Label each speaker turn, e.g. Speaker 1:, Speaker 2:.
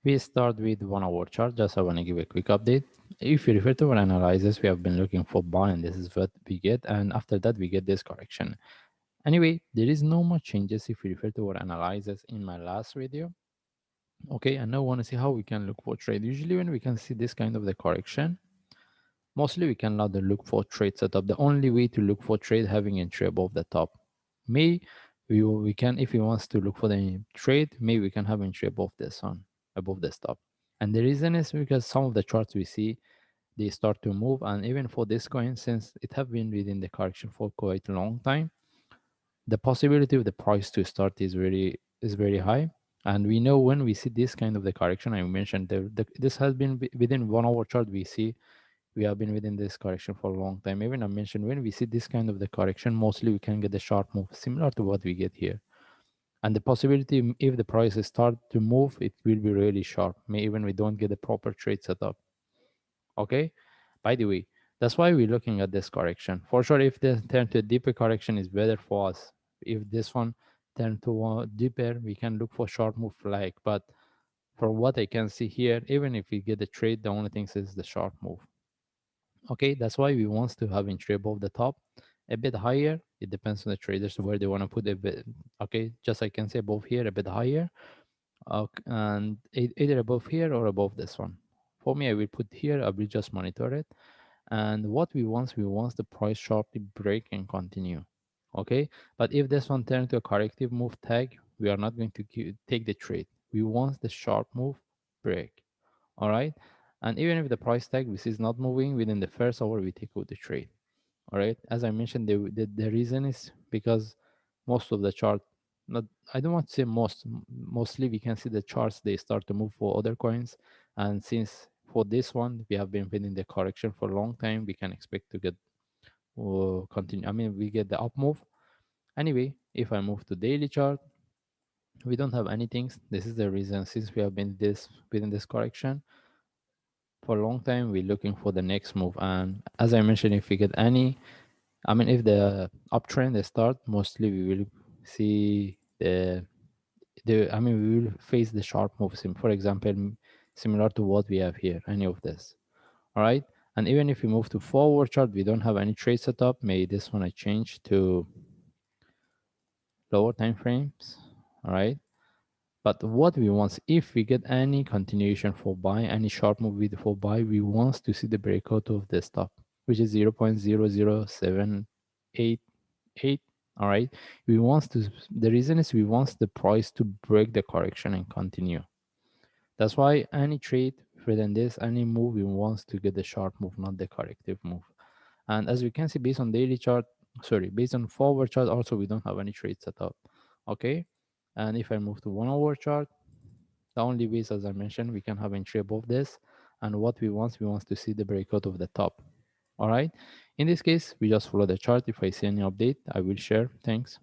Speaker 1: We start with 1 hour chart. Just I want to give a quick update. If you refer to our analysis, we have been looking for buy, and this is what we get. And after that, we get this correction. Anyway, there is no much changes if we refer to our analysis in my last video. Okay, and now I want to see how we can look for trade. Usually when we can see this kind of the correction, mostly we cannot look for trade setup. The only way to look for trade having entry above the top. May we can, if we wants to look for the trade, maybe we can have entry above this one, above the stop. And the reason is because some of the charts we see they start to move, and even for this coin, since it have been within the correction for quite a long time, the possibility of the price to start is very high. And we know when we see this kind of the correction, I mentioned this has been within 1 hour chart. We see we have been within this correction for a long time. Even I mentioned when we see this kind of the correction, mostly we can get a sharp move similar to what we get here. And the possibility if the prices start to move, it will be really sharp. May even we don't get a proper trade setup. Okay. By the way, that's why we're looking at this correction. For sure, if this turn to a deeper correction is better for us. If this one turn to deeper, we can look for short move flag. But from what I can see here, even if we get the trade, the only thing is the short move. Okay, that's why we want to have entry above the top, a bit higher. It depends on the traders where they want to put a bit. Okay, just I can say above here, a bit higher, and either above here or above this one. For me, I will put here. I will just monitor it, and what we want the price sharply break and continue. Okay, but if this one turns to a corrective move tag, we are not going to take the trade. We want the sharp move break. All right, and even if the price tag we see is not moving within the first hour, we take out the trade. All right, as I mentioned, the reason is because most of the chart, not, I don't want to say mostly we can see the charts they start to move for other coins. And since for this one we have been within the correction for a long time, we can expect to get continue, I mean we get the up move. Anyway, if I move to daily chart, we don't have anything. This is the reason, since we have been this within this correction for a long time, we're looking for the next move. And as I mentioned, if we get any, I mean, if the uptrend they start, mostly we will see I mean, we will face the sharp moves. For example, similar to what we have here, any of this. All right. And even if we move to forward chart, we don't have any trade setup. Maybe this one I change to lower time frames. All right. But what we want, if we get any continuation for buy, any sharp move with for buy, we want to see the breakout of the stop, which is 0.00788. All right. We want to, the reason is we want the price to break the correction and continue. That's why any trade within this, any move, we want to get the sharp move, not the corrective move. And as we can see, based on daily chart, sorry, based on forward chart, also we don't have any trade set up. Okay. And if I move to 1 hour chart, the only ways, as I mentioned, we can have entry above this. And what we want to see the breakout of the top. All right. In this case, we just follow the chart. If I see any update, I will share. Thanks.